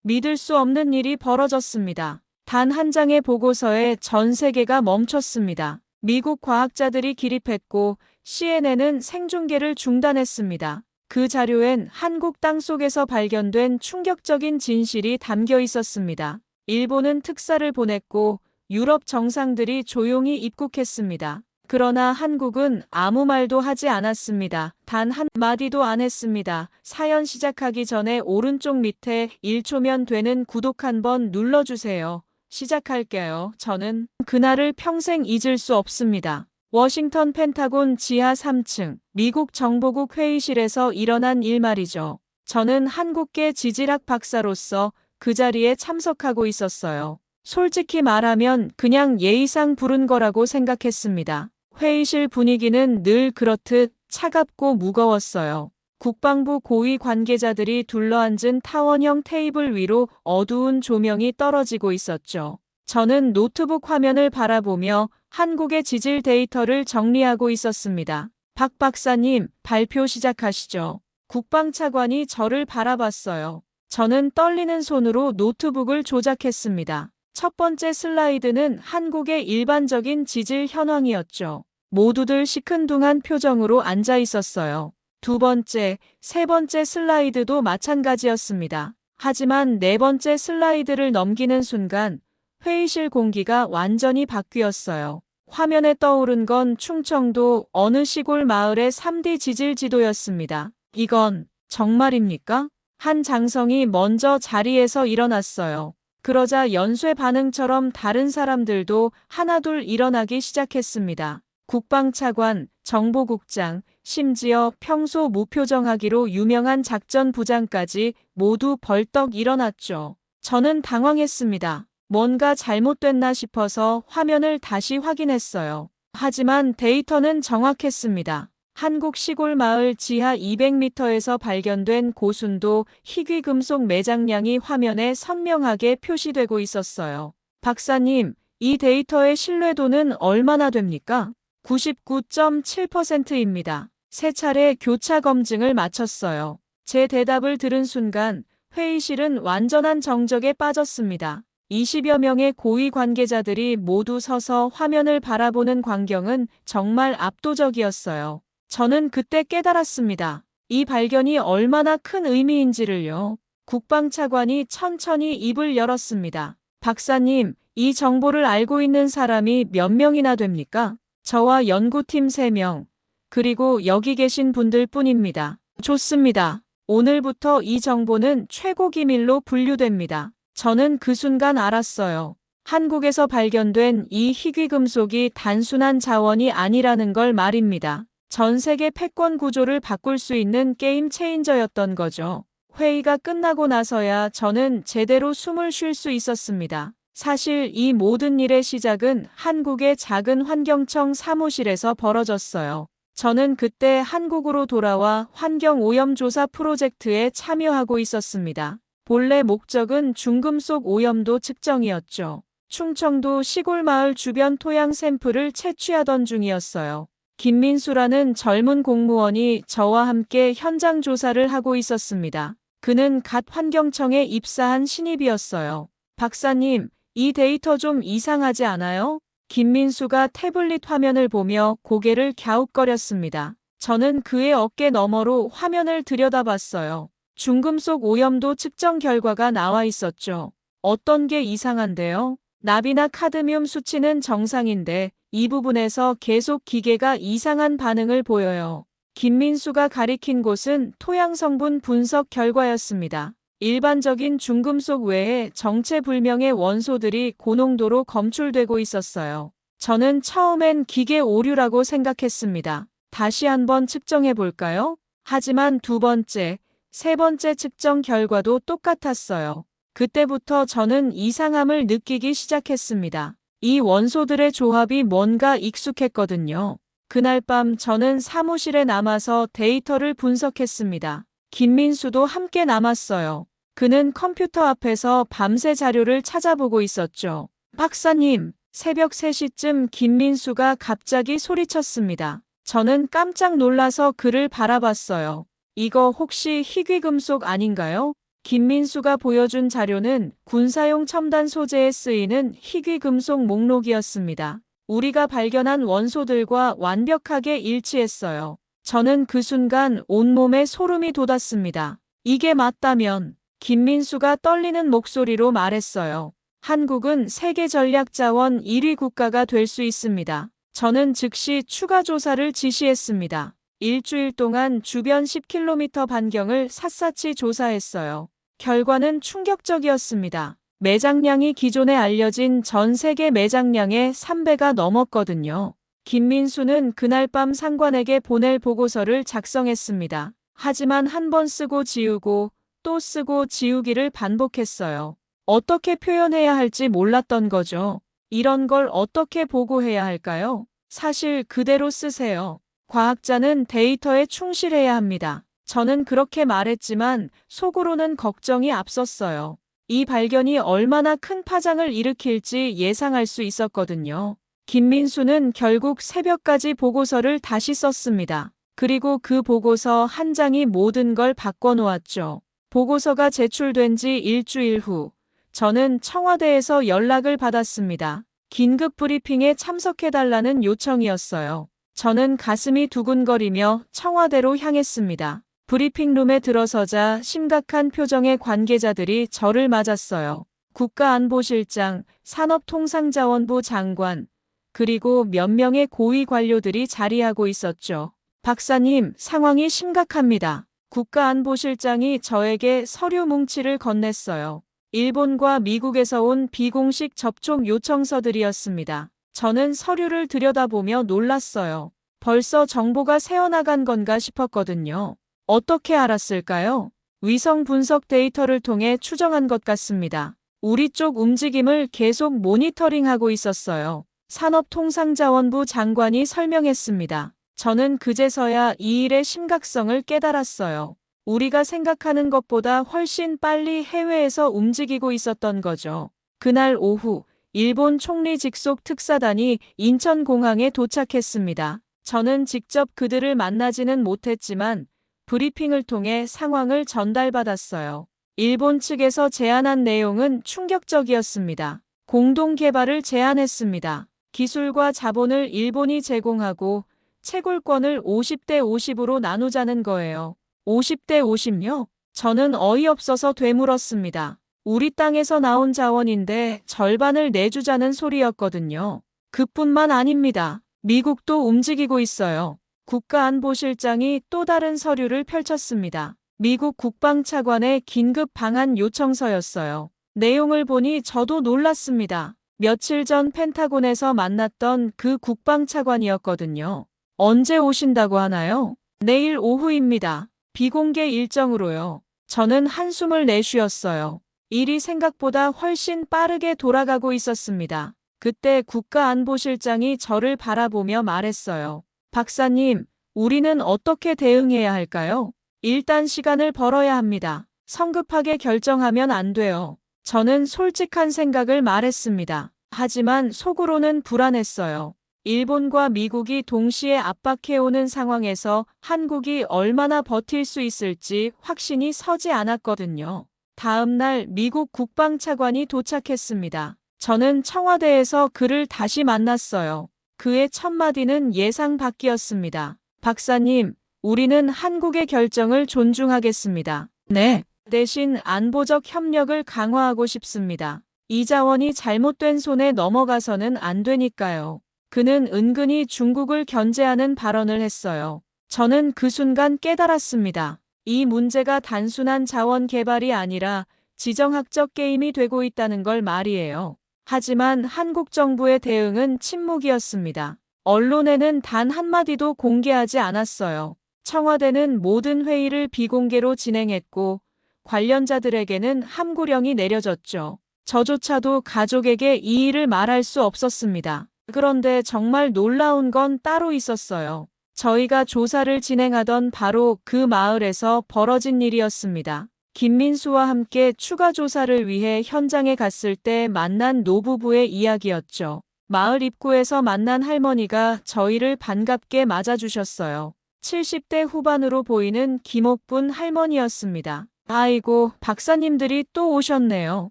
믿을 수 없는 일이 벌어졌습니다. 단 한 장의 보고서에 전 세계가 멈췄습니다. 미국 과학자들이 기립했고 CNN은 생중계를 중단했습니다. 그 자료엔 한국 땅속에서 발견된 충격적인 진실이 담겨 있었습니다. 일본은 특사를 보냈고 유럽 정상들이 조용히 입국했습니다. 그러나 한국은 아무 말도 하지 않았습니다. 단 한 마디도 안 했습니다. 사연 시작하기 전에 오른쪽 밑에 1초면 되는 구독 한번 눌러주세요. 시작할게요. 저는 그날을 평생 잊을 수 없습니다. 워싱턴 펜타곤 지하 3층 미국 정보국 회의실에서 일어난 일 말이죠. 저는 한국계 지질학 박사로서 그 자리에 참석하고 있었어요. 솔직히 말하면 그냥 예의상 부른 거라고 생각했습니다. 회의실 분위기는 늘 그렇듯 차갑고 무거웠어요. 국방부 고위 관계자들이 둘러앉은 타원형 테이블 위로 어두운 조명이 떨어지고 있었죠. 저는 노트북 화면을 바라보며 한국의 지질 데이터를 정리하고 있었습니다. 박 박사님, 발표 시작하시죠. 국방차관이 저를 바라봤어요. 저는 떨리는 손으로 노트북을 조작했습니다. 첫 번째 슬라이드는 한국의 일반적인 지질 현황이었죠. 모두들 시큰둥한 표정으로 앉아 있었어요. 두 번째, 세 번째 슬라이드도 마찬가지였습니다. 하지만 네 번째 슬라이드를 넘기는 순간 회의실 공기가 완전히 바뀌었어요. 화면에 떠오른 건 충청도 어느 시골 마을의 3D 지질 지도였습니다. 이건 정말입니까? 한 장성이 먼저 자리에서 일어났어요. 그러자 연쇄 반응처럼 다른 사람들도 하나둘 일어나기 시작했습니다. 국방차관, 정보국장, 심지어 평소 무표정하기로 유명한 작전부장까지 모두 벌떡 일어났죠. 저는 당황했습니다. 뭔가 잘못됐나 싶어서 화면을 다시 확인했어요. 하지만 데이터는 정확했습니다. 한국 시골 마을 지하 200m에서 발견된 고순도 희귀금속 매장량이 화면에 선명하게 표시되고 있었어요. 박사님, 이 데이터의 신뢰도는 얼마나 됩니까? 99.7%입니다. 세 차례 교차 검증을 마쳤어요. 제 대답을 들은 순간 회의실은 완전한 정적에 빠졌습니다. 20여 명의 고위 관계자들이 모두 서서 화면을 바라보는 광경은 정말 압도적이었어요. 저는 그때 깨달았습니다. 이 발견이 얼마나 큰 의미인지를요. 국방차관이 천천히 입을 열었습니다. 박사님, 이 정보를 알고 있는 사람이 몇 명이나 됩니까? 저와 연구팀 3명, 그리고 여기 계신 분들 뿐입니다. 좋습니다. 오늘부터 이 정보는 최고 기밀로 분류됩니다. 저는 그 순간 알았어요. 한국에서 발견된 이 희귀금속이 단순한 자원이 아니라는 걸 말입니다. 전 세계 패권 구조를 바꿀 수 있는 게임 체인저였던 거죠. 회의가 끝나고 나서야 저는 제대로 숨을 쉴 수 있었습니다. 사실 이 모든 일의 시작은 한국의 작은 환경청 사무실에서 벌어졌어요. 저는 그때 한국으로 돌아와 환경오염 조사 프로젝트에 참여하고 있었습니다. 본래 목적은 중금속 오염도 측정이었죠. 충청도 시골 마을 주변 토양 샘플을 채취하던 중이었어요. 김민수라는 젊은 공무원이 저와 함께 현장 조사를 하고 있었습니다. 그는 갓 환경청에 입사한 신입이었어요. 박사님, 이 데이터 좀 이상하지 않아요? 김민수가 태블릿 화면을 보며 고개를 갸웃거렸습니다. 저는 그의 어깨 너머로 화면을 들여다봤어요. 중금속 오염도 측정 결과가 나와 있었죠. 어떤 게 이상한데요? 납이나 카드뮴 수치는 정상인데 이 부분에서 계속 기계가 이상한 반응을 보여요. 김민수가 가리킨 곳은 토양 성분 분석 결과였습니다. 일반적인 중금속 외에 정체불명의 원소들이 고농도로 검출되고 있었어요. 저는 처음엔 기계 오류라고 생각했습니다. 다시 한번 측정해 볼까요? 하지만 두 번째, 세 번째 측정 결과도 똑같았어요. 그때부터 저는 이상함을 느끼기 시작했습니다. 이 원소들의 조합이 뭔가 익숙했거든요. 그날 밤 저는 사무실에 남아서 데이터를 분석했습니다. 김민수도 함께 남았어요. 그는 컴퓨터 앞에서 밤새 자료를 찾아보고 있었죠. 박사님, 새벽 3시쯤 김민수가 갑자기 소리쳤습니다. 저는 깜짝 놀라서 그를 바라봤어요. 이거 혹시 희귀금속 아닌가요? 김민수가 보여준 자료는 군사용 첨단 소재에 쓰이는 희귀금속 목록이었습니다. 우리가 발견한 원소들과 완벽하게 일치했어요. 저는 그 순간 온몸에 소름이 돋았습니다. 이게 맞다면 김민수가 떨리는 목소리로 말했어요. 한국은 세계 전략자원 1위 국가가 될 수 있습니다. 저는 즉시 추가 조사를 지시했습니다. 일주일 동안 주변 10km 반경을 샅샅이 조사했어요. 결과는 충격적이었습니다. 매장량이 기존에 알려진 전 세계 매장량의 3배가 넘었거든요. 김민수는 그날 밤 상관에게 보낼 보고서를 작성했습니다. 하지만 한 번 쓰고 지우고 또 쓰고 지우기를 반복했어요. 어떻게 표현해야 할지 몰랐던 거죠. 이런 걸 어떻게 보고해야 할까요? 사실 그대로 쓰세요. 과학자는 데이터에 충실해야 합니다. 저는 그렇게 말했지만 속으로는 걱정이 앞섰어요. 이 발견이 얼마나 큰 파장을 일으킬지 예상할 수 있었거든요. 김민수는 결국 새벽까지 보고서를 다시 썼습니다. 그리고 그 보고서 한 장이 모든 걸 바꿔놓았죠. 보고서가 제출된 지 일주일 후, 저는 청와대에서 연락을 받았습니다. 긴급 브리핑에 참석해달라는 요청이었어요. 저는 가슴이 두근거리며 청와대로 향했습니다. 브리핑룸에 들어서자 심각한 표정의 관계자들이 저를 맞았어요. 국가안보실장, 산업통상자원부 장관, 그리고 몇 명의 고위 관료들이 자리하고 있었죠. 박사님, 상황이 심각합니다. 국가안보실장이 저에게 서류 뭉치를 건넸어요. 일본과 미국에서 온 비공식 접촉 요청서들이었습니다. 저는 서류를 들여다보며 놀랐어요. 벌써 정보가 새어나간 건가 싶었거든요. 어떻게 알았을까요? 위성 분석 데이터를 통해 추정한 것 같습니다. 우리 쪽 움직임을 계속 모니터링하고 있었어요. 산업통상자원부 장관이 설명했습니다. 저는 그제서야 이 일의 심각성을 깨달았어요. 우리가 생각하는 것보다 훨씬 빨리 해외에서 움직이고 있었던 거죠. 그날 오후, 일본 총리 직속 특사단이 인천공항에 도착했습니다. 저는 직접 그들을 만나지는 못했지만 브리핑을 통해 상황을 전달받았어요. 일본 측에서 제안한 내용은 충격적이었습니다. 공동 개발을 제안했습니다. 기술과 자본을 일본이 제공하고 채굴권을 50대 50으로 나누자는 거예요. 50대 50요? 저는 어이없어서 되물었습니다. 우리 땅에서 나온 자원인데 절반을 내주자는 소리였거든요. 그뿐만 아닙니다. 미국도 움직이고 있어요. 국가안보실장이 또 다른 서류를 펼쳤습니다. 미국 국방차관의 긴급 방한 요청서였어요. 내용을 보니 저도 놀랐습니다. 며칠 전 펜타곤에서 만났던 그 국방차관이었거든요. 언제 오신다고 하나요? 내일 오후입니다. 비공개 일정으로요. 저는 한숨을 내쉬었어요. 일이 생각보다 훨씬 빠르게 돌아가고 있었습니다. 그때 국가안보실장이 저를 바라보며 말했어요. 박사님, 우리는 어떻게 대응해야 할까요? 일단 시간을 벌어야 합니다. 성급하게 결정하면 안 돼요. 저는 솔직한 생각을 말했습니다. 하지만 속으로는 불안했어요. 일본과 미국이 동시에 압박해오는 상황에서 한국이 얼마나 버틸 수 있을지 확신이 서지 않았거든요. 다음 날 미국 국방차관이 도착했습니다. 저는 청와대에서 그를 다시 만났어요. 그의 첫 마디는 예상 밖이었습니다. 박사님, 우리는 한국의 결정을 존중하겠습니다. 네. 대신 안보적 협력을 강화하고 싶습니다. 이 자원이 잘못된 손에 넘어가서는 안 되니까요. 그는 은근히 중국을 견제하는 발언을 했어요. 저는 그 순간 깨달았습니다. 이 문제가 단순한 자원 개발이 아니라 지정학적 게임이 되고 있다는 걸 말이에요. 하지만 한국 정부의 대응은 침묵이었습니다. 언론에는 단 한마디도 공개하지 않았어요. 청와대는 모든 회의를 비공개로 진행했고 관련자들에게는 함구령이 내려졌죠. 저조차도 가족에게 이 일을 말할 수 없었습니다. 그런데 정말 놀라운 건 따로 있었어요. 저희가 조사를 진행하던 바로 그 마을에서 벌어진 일이었습니다. 김민수와 함께 추가 조사를 위해 현장에 갔을 때 만난 노부부의 이야기였죠. 마을 입구에서 만난 할머니가 저희를 반갑게 맞아주셨어요. 70대 후반으로 보이는 김옥분 할머니였습니다. 아이고, 박사님들이 또 오셨네요.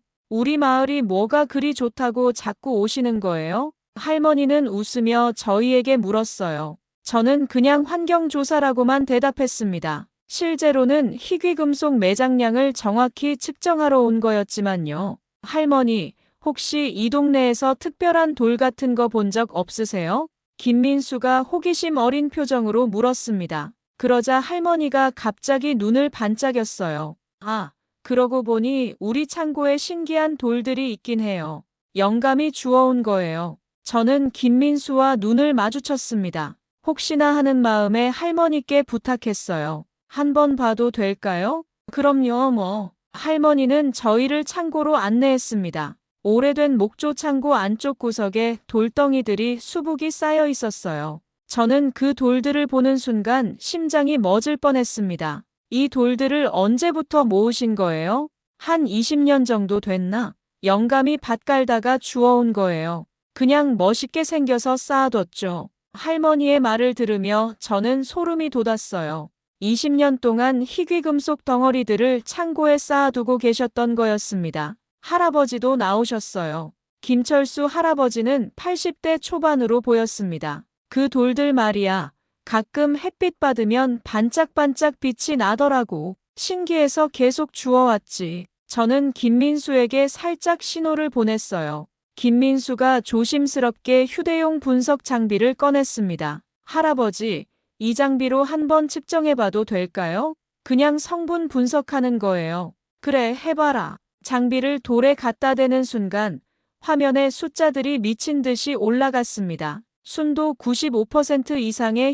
우리 마을이 뭐가 그리 좋다고 자꾸 오시는 거예요? 할머니는 웃으며 저희에게 물었어요. 저는 그냥 환경조사라고만 대답했습니다. 실제로는 희귀금속 매장량을 정확히 측정하러 온 거였지만요. 할머니, 혹시 이 동네에서 특별한 돌 같은 거 본 적 없으세요? 김민수가 호기심 어린 표정으로 물었습니다. 그러자 할머니가 갑자기 눈을 반짝였어요. 아, 그러고 보니 우리 창고에 신기한 돌들이 있긴 해요. 영감이 주워온 거예요. 저는 김민수와 눈을 마주쳤습니다. 혹시나 하는 마음에 할머니께 부탁했어요. 한번 봐도 될까요? 그럼요, 뭐. 할머니는 저희를 창고로 안내했습니다. 오래된 목조 창고 안쪽 구석에 돌덩이들이 수북이 쌓여 있었어요. 저는 그 돌들을 보는 순간 심장이 멎을 뻔했습니다. 이 돌들을 언제부터 모으신 거예요? 한 20년 정도 됐나? 영감이 밭 갈다가 주워온 거예요. 그냥 멋있게 생겨서 쌓아뒀죠. 할머니의 말을 들으며 저는 소름이 돋았어요. 20년 동안 희귀금속 덩어리들을 창고에 쌓아두고 계셨던 거였습니다. 할아버지도 나오셨어요. 김철수 할아버지는 80대 초반으로 보였습니다. 그 돌들 말이야. 가끔 햇빛 받으면 반짝반짝 빛이 나더라고. 신기해서 계속 주워왔지. 저는 김민수에게 살짝 신호를 보냈어요. 김민수가 조심스럽게 휴대용 분석 장비를 꺼냈습니다. 할아버지, 이 장비로 한번 측정해봐도 될까요? 그냥 성분 분석하는 거예요. 그래, 해봐라. 장비를 돌에 갖다 대는 순간 화면에 숫자들이 미친 듯이 올라갔습니다. 순도 95% 이상의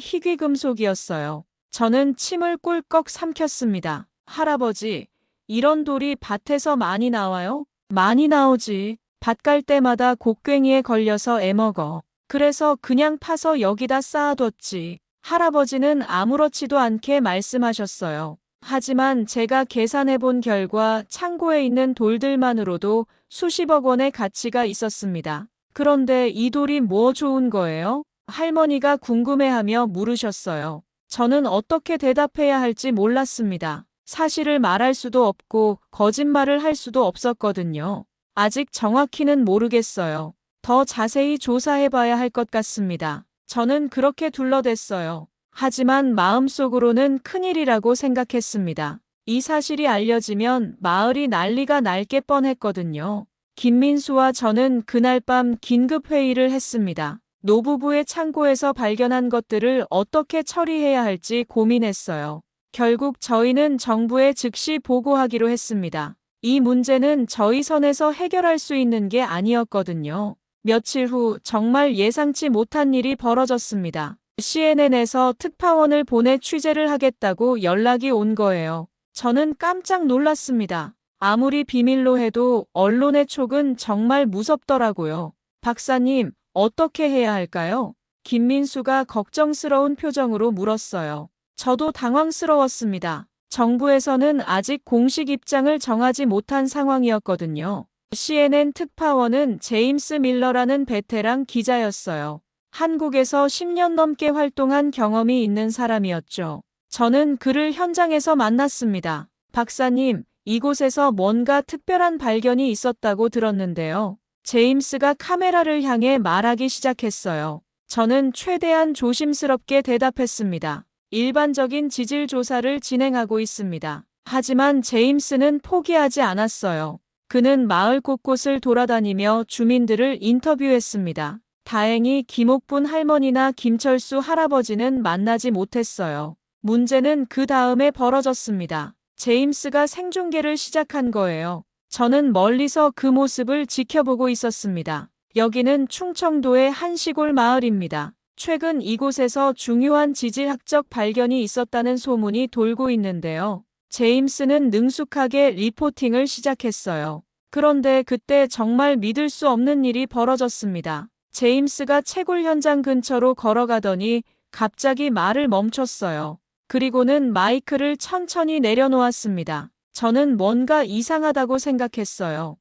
희귀금속이었어요. 저는 침을 꿀꺽 삼켰습니다. 할아버지, 이런 돌이 밭에서 많이 나와요? 많이 나오지. 밭 갈 때마다 곡괭이에 걸려서 애먹어. 그래서 그냥 파서 여기다 쌓아뒀지. 할아버지는 아무렇지도 않게 말씀하셨어요. 하지만 제가 계산해본 결과 창고에 있는 돌들만으로도 수십억 원의 가치가 있었습니다. 그런데 이 돌이 뭐 좋은 거예요? 할머니가 궁금해하며 물으셨어요. 저는 어떻게 대답해야 할지 몰랐습니다. 사실을 말할 수도 없고 거짓말을 할 수도 없었거든요. 아직 정확히는 모르겠어요. 더 자세히 조사해봐야 할 것 같습니다. 저는 그렇게 둘러댔어요. 하지만 마음속으로는 큰일이라고 생각했습니다. 이 사실이 알려지면 마을이 난리가 날 게 뻔했거든요. 김민수와 저는 그날 밤 긴급 회의를 했습니다. 노부부의 창고에서 발견한 것들을 어떻게 처리해야 할지 고민했어요. 결국 저희는 정부에 즉시 보고하기로 했습니다. 이 문제는 저희 선에서 해결할 수 있는 게 아니었거든요. 며칠 후 정말 예상치 못한 일이 벌어졌습니다. CNN에서 특파원을 보내 취재를 하겠다고 연락이 온 거예요. 저는 깜짝 놀랐습니다. 아무리 비밀로 해도 언론의 촉은 정말 무섭더라고요. 박사님, 어떻게 해야 할까요? 김민수가 걱정스러운 표정으로 물었어요. 저도 당황스러웠습니다. 정부에서는 아직 공식 입장을 정하지 못한 상황이었거든요. CNN 특파원은 제임스 밀러라는 베테랑 기자였어요. 한국에서 10년 넘게 활동한 경험이 있는 사람이었죠. 저는 그를 현장에서 만났습니다. 박사님, 이곳에서 뭔가 특별한 발견이 있었다고 들었는데요. 제임스가 카메라를 향해 말하기 시작했어요. 저는 최대한 조심스럽게 대답했습니다. 일반적인 지질 조사를 진행하고 있습니다. 하지만 제임스는 포기하지 않았어요. 그는 마을 곳곳을 돌아다니며 주민들을 인터뷰했습니다. 다행히 김옥분 할머니나 김철수 할아버지는 만나지 못했어요. 문제는 그 다음에 벌어졌습니다. 제임스가 생중계를 시작한 거예요. 저는 멀리서 그 모습을 지켜보고 있었습니다. 여기는 충청도의 한 시골 마을입니다. 최근 이곳에서 중요한 지질학적 발견이 있었다는 소문이 돌고 있는데요. 제임스는 능숙하게 리포팅을 시작했어요. 그런데 그때 정말 믿을 수 없는 일이 벌어졌습니다. 제임스가 채굴 현장 근처로 걸어가더니 갑자기 말을 멈췄어요. 그리고는 마이크를 천천히 내려놓았습니다. 저는 뭔가 이상하다고 생각했어요.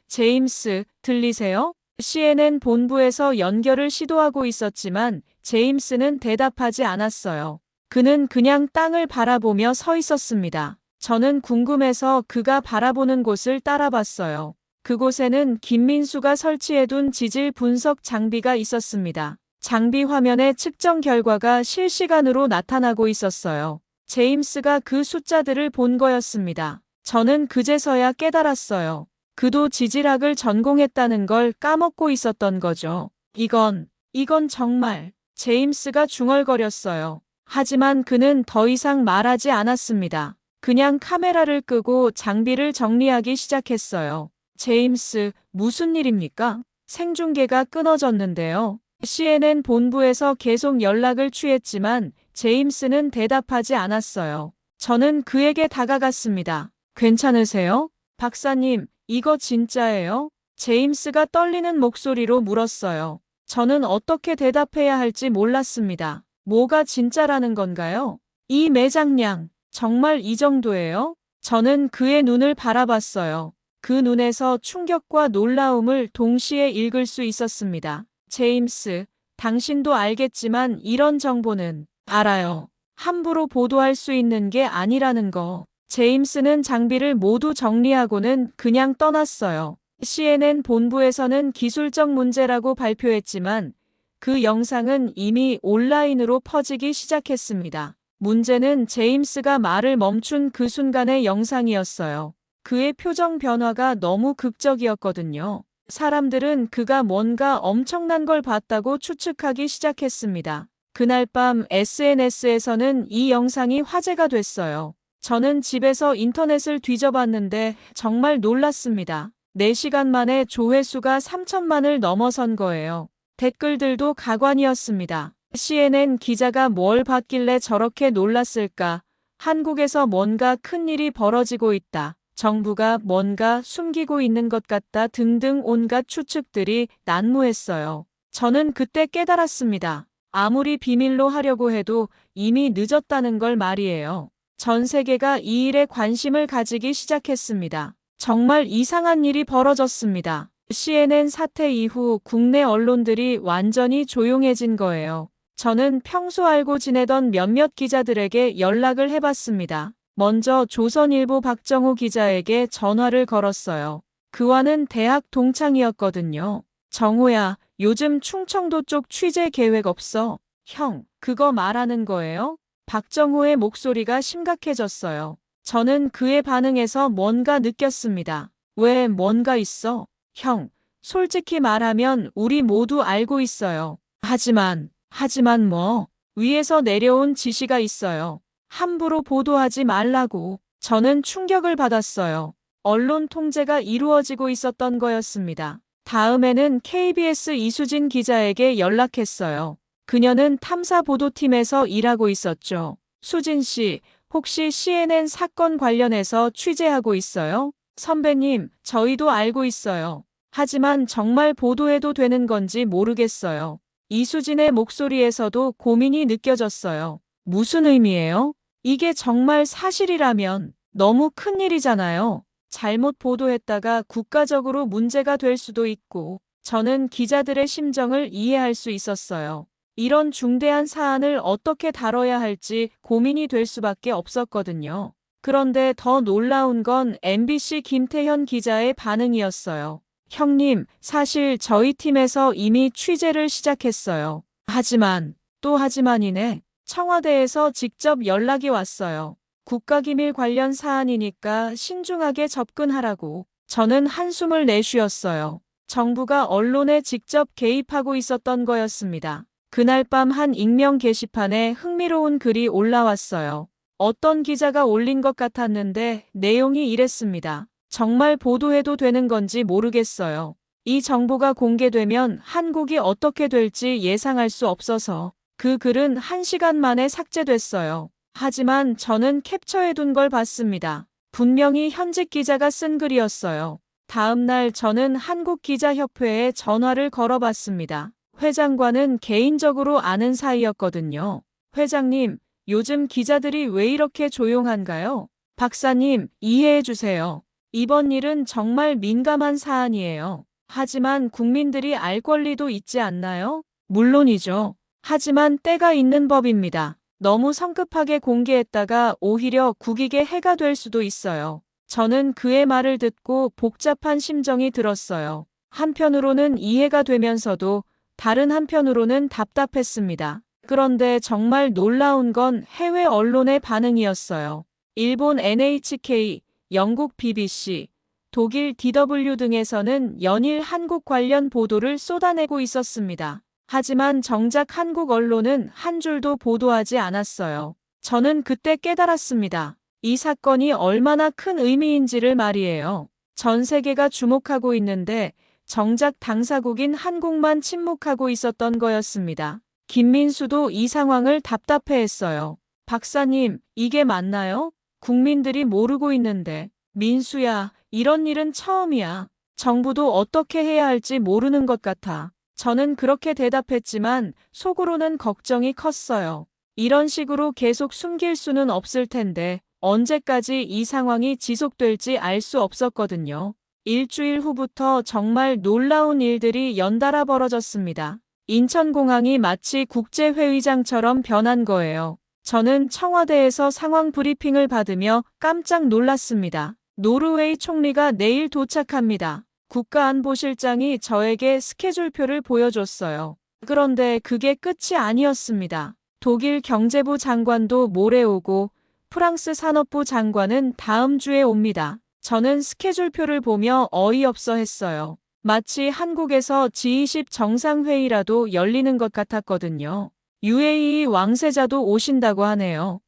제임스, 들리세요? CNN 본부에서 연결을 시도하고 있었지만 제임스는 대답하지 않았어요. 그는 그냥 땅을 바라보며 서 있었습니다. 저는 궁금해서 그가 바라보는 곳을 따라봤어요. 그곳에는 김민수가 설치해둔 지질 분석 장비가 있었습니다. 장비 화면에 측정 결과가 실시간으로 나타나고 있었어요. 제임스가 그 숫자들을 본 거였습니다. 저는 그제서야 깨달았어요. 그도 지질학을 전공했다는 걸 까먹고 있었던 거죠. 이건 정말. 제임스가 중얼거렸어요. 하지만 그는 더 이상 말하지 않았습니다. 그냥 카메라를 끄고 장비를 정리하기 시작했어요. 제임스, 무슨 일입니까? 생중계가 끊어졌는데요. CNN 본부에서 계속 연락을 취했지만 제임스는 대답하지 않았어요. 저는 그에게 다가갔습니다. 괜찮으세요? 박사님, 이거 진짜예요? 제임스가 떨리는 목소리로 물었어요. 저는 어떻게 대답해야 할지 몰랐습니다. 뭐가 진짜라는 건가요? 이 매장량, 정말 이 정도예요? 저는 그의 눈을 바라봤어요. 그 눈에서 충격과 놀라움을 동시에 읽을 수 있었습니다. 제임스, 당신도 알겠지만 이런 정보는 알아요. 함부로 보도할 수 있는 게 아니라는 거. 제임스는 장비를 모두 정리하고는 그냥 떠났어요. CNN 본부에서는 기술적 문제라고 발표했지만 그 영상은 이미 온라인으로 퍼지기 시작했습니다. 문제는 제임스가 말을 멈춘 그 순간의 영상이었어요. 그의 표정 변화가 너무 극적이었거든요. 사람들은 그가 뭔가 엄청난 걸 봤다고 추측하기 시작했습니다. 그날 밤 SNS에서는 이 영상이 화제가 됐어요. 저는 집에서 인터넷을 뒤져봤는데 정말 놀랐습니다. 4시간 만에 조회수가 3천만을 넘어선 거예요. 댓글들도 가관이었습니다. CNN 기자가 뭘 봤길래 저렇게 놀랐을까? 한국에서 뭔가 큰일이 벌어지고 있다. 정부가 뭔가 숨기고 있는 것 같다 등등 온갖 추측들이 난무했어요. 저는 그때 깨달았습니다. 아무리 비밀로 하려고 해도 이미 늦었다는 걸 말이에요. 전 세계가 이 일에 관심을 가지기 시작했습니다. 정말 이상한 일이 벌어졌습니다. CNN 사태 이후 국내 언론들이 완전히 조용해진 거예요. 저는 평소 알고 지내던 몇몇 기자들에게 연락을 해봤습니다. 먼저 조선일보 박정호 기자에게 전화를 걸었어요. 그와는 대학 동창이었거든요. 정호야, 요즘 충청도 쪽 취재 계획 없어? 형, 그거 말하는 거예요? 박정호의 목소리가 심각해졌어요. 저는 그의 반응에서 뭔가 느꼈습니다. 왜 뭔가 있어? 형, 솔직히 말하면 우리 모두 알고 있어요. 하지만 뭐? 위에서 내려온 지시가 있어요. 함부로 보도하지 말라고. 저는 충격을 받았어요. 언론 통제가 이루어지고 있었던 거였습니다. 다음에는 KBS 이수진 기자에게 연락했어요. 그녀는 탐사보도팀에서 일하고 있었죠. 수진 씨, 혹시 CNN 사건 관련해서 취재하고 있어요? 선배님, 저희도 알고 있어요. 하지만 정말 보도해도 되는 건지 모르겠어요. 이수진의 목소리에서도 고민이 느껴졌어요. 무슨 의미예요? 이게 정말 사실이라면 너무 큰일이잖아요. 잘못 보도했다가 국가적으로 문제가 될 수도 있고, 저는 기자들의 심정을 이해할 수 있었어요. 이런 중대한 사안을 어떻게 다뤄야 할지 고민이 될 수밖에 없었거든요. 그런데 더 놀라운 건 MBC 김태현 기자의 반응이었어요. 형님, 사실 저희 팀에서 이미 취재를 시작했어요. 하지만, 또 하지만이네. 청와대에서 직접 연락이 왔어요. 국가기밀 관련 사안이니까 신중하게 접근하라고. 저는 한숨을 내쉬었어요. 정부가 언론에 직접 개입하고 있었던 거였습니다. 그날 밤 한 익명 게시판에 흥미로운 글이 올라왔어요. 어떤 기자가 올린 것 같았는데 내용이 이랬습니다. 정말 보도해도 되는 건지 모르겠어요. 이 정보가 공개되면 한국이 어떻게 될지 예상할 수 없어서. 그 글은 1시간 만에 삭제됐어요. 하지만 저는 캡처해둔 걸 봤습니다. 분명히 현직 기자가 쓴 글이었어요. 다음 날 저는 한국기자협회에 전화를 걸어봤습니다. 회장과는 개인적으로 아는 사이였거든요. 회장님, 요즘 기자들이 왜 이렇게 조용한가요? 박사님, 이해해주세요. 이번 일은 정말 민감한 사안이에요. 하지만 국민들이 알 권리도 있지 않나요? 물론이죠. 하지만 때가 있는 법입니다. 너무 성급하게 공개했다가 오히려 국익에 해가 될 수도 있어요. 저는 그의 말을 듣고 복잡한 심정이 들었어요. 한편으로는 이해가 되면서도 다른 한편으로는 답답했습니다. 그런데 정말 놀라운 건 해외 언론의 반응이었어요. 일본 NHK, 영국 BBC, 독일 DW 등에서는 연일 한국 관련 보도를 쏟아내고 있었습니다. 하지만 정작 한국 언론은 한 줄도 보도하지 않았어요. 저는 그때 깨달았습니다. 이 사건이 얼마나 큰 의미인지를 말이에요. 전 세계가 주목하고 있는데 정작 당사국인 한국만 침묵하고 있었던 거였습니다. 김민수도 이 상황을 답답해했어요. 박사님, 이게 맞나요? 국민들이 모르고 있는데. 민수야, 이런 일은 처음이야. 정부도 어떻게 해야 할지 모르는 것 같아. 저는 그렇게 대답했지만 속으로는 걱정이 컸어요. 이런 식으로 계속 숨길 수는 없을 텐데 언제까지 이 상황이 지속될지 알 수 없었거든요. 일주일 후부터 정말 놀라운 일들이 연달아 벌어졌습니다. 인천공항이 마치 국제회의장처럼 변한 거예요. 저는 청와대에서 상황 브리핑을 받으며 깜짝 놀랐습니다. 노르웨이 총리가 내일 도착합니다. 국가안보실장이 저에게 스케줄표를 보여줬어요. 그런데 그게 끝이 아니었습니다. 독일 경제부 장관도 모레 오고 프랑스 산업부 장관은 다음 주에 옵니다. 저는 스케줄표를 보며 어이없어 했어요. 마치 한국에서 G20 정상회의라도 열리는 것 같았거든요. UAE 왕세자도 오신다고 하네요.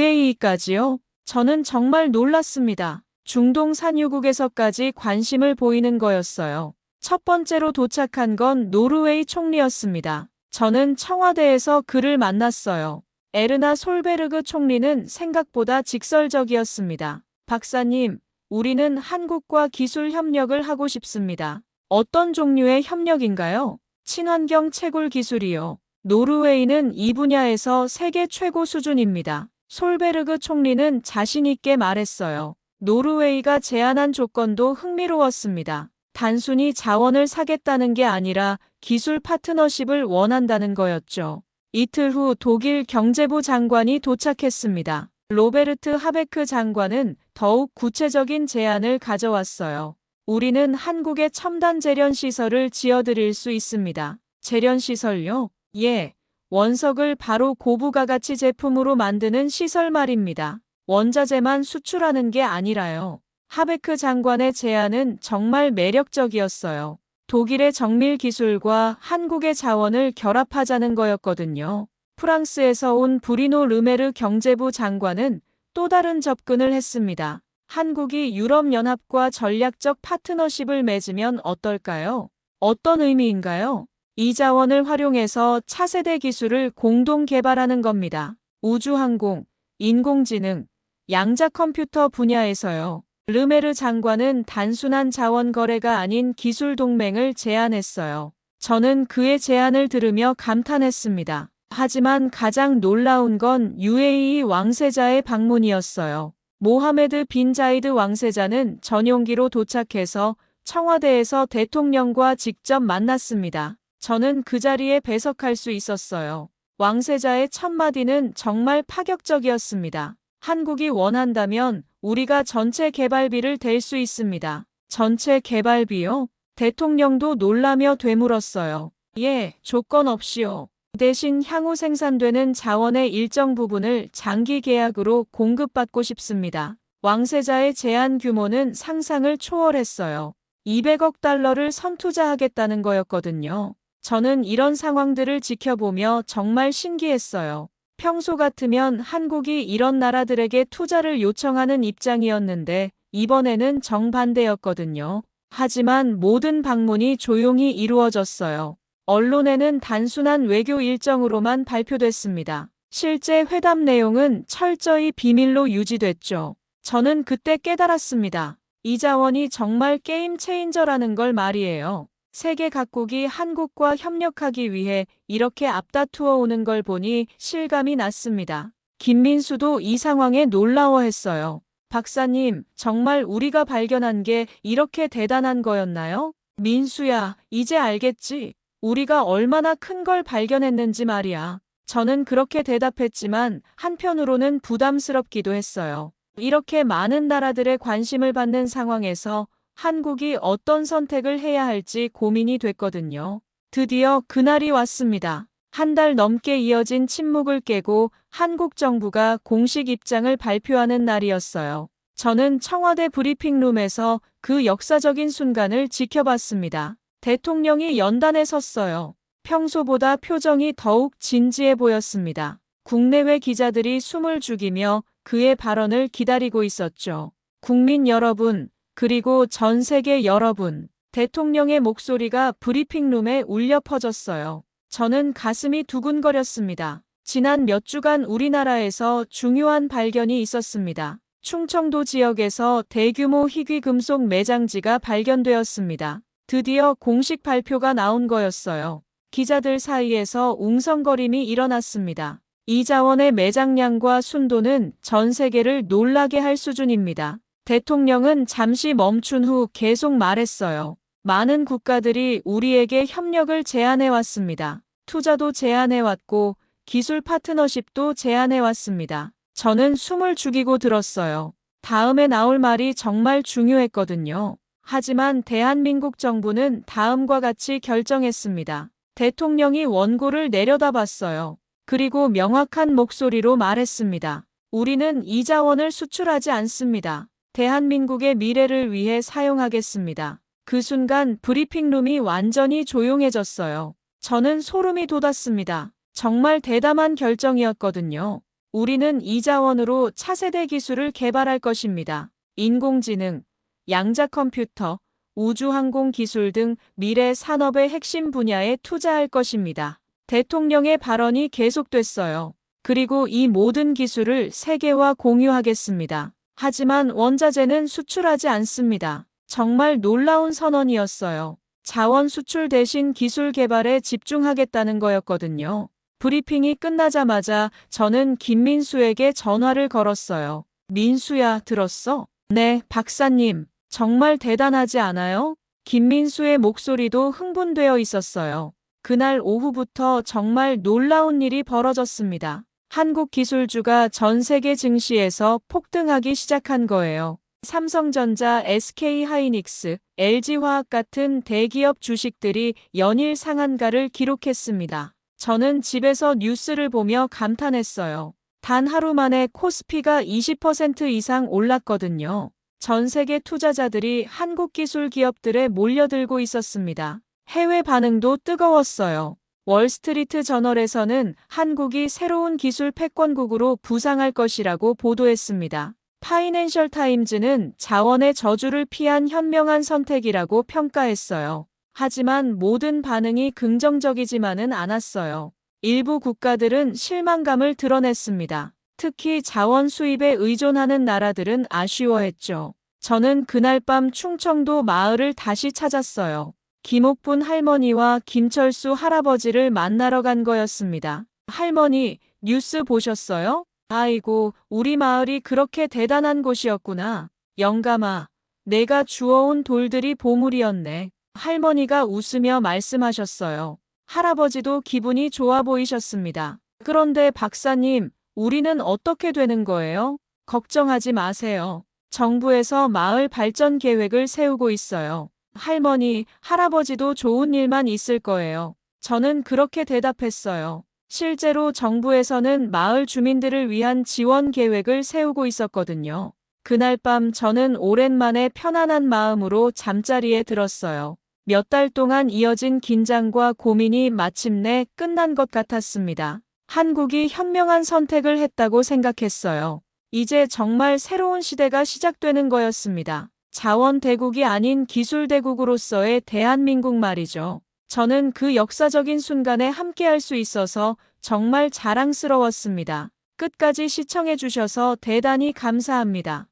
UAE까지요? 저는 정말 놀랐습니다. 중동 산유국에서까지 관심을 보이는 거였어요. 첫 번째로 도착한 건 노르웨이 총리였습니다. 저는 청와대에서 그를 만났어요. 에르나 솔베르그 총리는 생각보다 직설적이었습니다. 박사님, 우리는 한국과 기술 협력을 하고 싶습니다. 어떤 종류의 협력인가요? 친환경 채굴 기술이요. 노르웨이는 이 분야에서 세계 최고 수준입니다. 솔베르그 총리는 자신 있게 말했어요. 노르웨이가 제안한 조건도 흥미로웠습니다. 단순히 자원을 사겠다는 게 아니라 기술 파트너십을 원한다는 거였죠. 이틀 후 독일 경제부 장관이 도착했습니다. 로베르트 하베크 장관은 더욱 구체적인 제안을 가져왔어요. 우리는 한국에 첨단 제련 시설을 지어드릴 수 있습니다. 제련 시설요? 예. 원석을 바로 고부가가치 제품으로 만드는 시설 말입니다. 원자재만 수출하는 게 아니라요. 하베크 장관의 제안은 정말 매력적이었어요. 독일의 정밀 기술과 한국의 자원을 결합하자는 거였거든요. 프랑스에서 온 브리노 르메르 경제부 장관은 또 다른 접근을 했습니다. 한국이 유럽연합과 전략적 파트너십을 맺으면 어떨까요? 어떤 의미인가요? 이 자원을 활용해서 차세대 기술을 공동 개발하는 겁니다. 우주항공, 인공지능, 양자 컴퓨터 분야에서요. 르메르 장관은 단순한 자원 거래가 아닌 기술 동맹을 제안했어요. 저는 그의 제안을 들으며 감탄했습니다. 하지만 가장 놀라운 건 UAE 왕세자의 방문이었어요. 모하메드 빈 자이드 왕세자는 전용기로 도착해서 청와대에서 대통령과 직접 만났습니다. 저는 그 자리에 배석할 수 있었어요. 왕세자의 첫마디는 정말 파격적이었습니다. 한국이 원한다면 우리가 전체 개발비를 댈 수 있습니다. 전체 개발비요? 대통령도 놀라며 되물었어요. 예, 조건 없이요. 대신 향후 생산되는 자원의 일정 부분을 장기 계약으로 공급받고 싶습니다. 왕세자의 제안 규모는 상상을 초월했어요. 200억 달러를 선투자하겠다는 거였거든요. 저는 이런 상황들을 지켜보며 정말 신기했어요. 평소 같으면 한국이 이런 나라들에게 투자를 요청하는 입장이었는데 이번에는 정반대였거든요. 하지만 모든 방문이 조용히 이루어졌어요. 언론에는 단순한 외교 일정으로만 발표됐습니다. 실제 회담 내용은 철저히 비밀로 유지됐죠. 저는 그때 깨달았습니다. 이 자원이 정말 게임 체인저라는 걸 말이에요. 세계 각국이 한국과 협력하기 위해 이렇게 앞다투어 오는 걸 보니 실감이 났습니다. 김민수도 이 상황에 놀라워했어요. 박사님, 정말 우리가 발견한 게 이렇게 대단한 거였나요? 민수야, 이제 알겠지? 우리가 얼마나 큰 걸 발견했는지 말이야. 저는 그렇게 대답했지만 한편으로는 부담스럽기도 했어요. 이렇게 많은 나라들의 관심을 받는 상황에서 한국이 어떤 선택을 해야 할지 고민이 됐거든요. 드디어 그날이 왔습니다. 한 달 넘게 이어진 침묵을 깨고 한국 정부가 공식 입장을 발표하는 날이었어요. 저는 청와대 브리핑룸에서 그 역사적인 순간을 지켜봤습니다. 대통령이 연단에 섰어요. 평소보다 표정이 더욱 진지해 보였습니다. 국내외 기자들이 숨을 죽이며 그의 발언을 기다리고 있었죠. 국민 여러분, 그리고 전 세계 여러분, 대통령의 목소리가 브리핑룸에 울려 퍼졌어요. 저는 가슴이 두근거렸습니다. 지난 몇 주간 우리나라에서 중요한 발견이 있었습니다. 충청도 지역에서 대규모 희귀 금속 매장지가 발견되었습니다. 드디어 공식 발표가 나온 거였어요. 기자들 사이에서 웅성거림이 일어났습니다. 이자원의 매장량과 순도는 전 세계를 놀라게 할 수준입니다. 대통령은 잠시 멈춘 후 계속 말했어요. 많은 국가들이 우리에게 협력을 제안해왔습니다. 투자도 제안해왔고 기술 파트너십도 제안해왔습니다. 저는 숨을 죽이고 들었어요. 다음에 나올 말이 정말 중요했거든요. 하지만 대한민국 정부는 다음과 같이 결정했습니다. 대통령이 원고를 내려다봤어요. 그리고 명확한 목소리로 말했습니다. 우리는 이자원을 수출하지 않습니다. 대한민국의 미래를 위해 사용하겠습니다. 그 순간 브리핑룸이 완전히 조용해졌어요. 저는 소름이 돋았습니다. 정말 대담한 결정이었거든요. 우리는 이자원으로 차세대 기술을 개발할 것입니다. 인공지능, 양자 컴퓨터, 우주항공 기술 등 미래 산업의 핵심 분야에 투자할 것입니다. 대통령의 발언이 계속됐어요. 그리고 이 모든 기술을 세계와 공유하겠습니다. 하지만 원자재는 수출하지 않습니다. 정말 놀라운 선언이었어요. 자원 수출 대신 기술 개발에 집중하겠다는 거였거든요. 브리핑이 끝나자마자 저는 김민수에게 전화를 걸었어요. 민수야, 들었어? 네, 박사님. 정말 대단하지 않아요? 김민수의 목소리도 흥분되어 있었어요. 그날 오후부터 정말 놀라운 일이 벌어졌습니다. 한국 기술주가 전 세계 증시에서 폭등하기 시작한 거예요. 삼성전자, SK하이닉스, LG화학 같은 대기업 주식들이 연일 상한가를 기록했습니다. 저는 집에서 뉴스를 보며 감탄했어요. 단 하루 만에 코스피가 20% 이상 올랐거든요. 전 세계 투자자들이 한국 기술 기업들에 몰려들고 있었습니다. 해외 반응도 뜨거웠어요. 월스트리트 저널에서는 한국이 새로운 기술 패권국으로 부상할 것이라고 보도했습니다. 파이낸셜 타임즈는 자원의 저주를 피한 현명한 선택이라고 평가했어요. 하지만 모든 반응이 긍정적이지만은 않았어요. 일부 국가들은 실망감을 드러냈습니다. 특히 자원 수입에 의존하는 나라들은 아쉬워했죠. 저는 그날 밤 충청도 마을을 다시 찾았어요. 김옥분 할머니와 김철수 할아버지를 만나러 간 거였습니다. 할머니, 뉴스 보셨어요? 아이고, 우리 마을이 그렇게 대단한 곳이었구나. 영감아, 내가 주워온 돌들이 보물이었네. 할머니가 웃으며 말씀하셨어요. 할아버지도 기분이 좋아 보이셨습니다. 그런데 박사님, 우리는 어떻게 되는 거예요? 걱정하지 마세요. 정부에서 마을 발전 계획을 세우고 있어요. 할머니, 할아버지도 좋은 일만 있을 거예요. 저는 그렇게 대답했어요. 실제로 정부에서는 마을 주민들을 위한 지원 계획을 세우고 있었거든요. 그날 밤 저는 오랜만에 편안한 마음으로 잠자리에 들었어요. 몇 달 동안 이어진 긴장과 고민이 마침내 끝난 것 같았습니다. 한국이 현명한 선택을 했다고 생각했어요. 이제 정말 새로운 시대가 시작되는 거였습니다. 자원 대국이 아닌 기술 대국으로서의 대한민국 말이죠. 저는 그 역사적인 순간에 함께할 수 있어서 정말 자랑스러웠습니다. 끝까지 시청해 주셔서 대단히 감사합니다.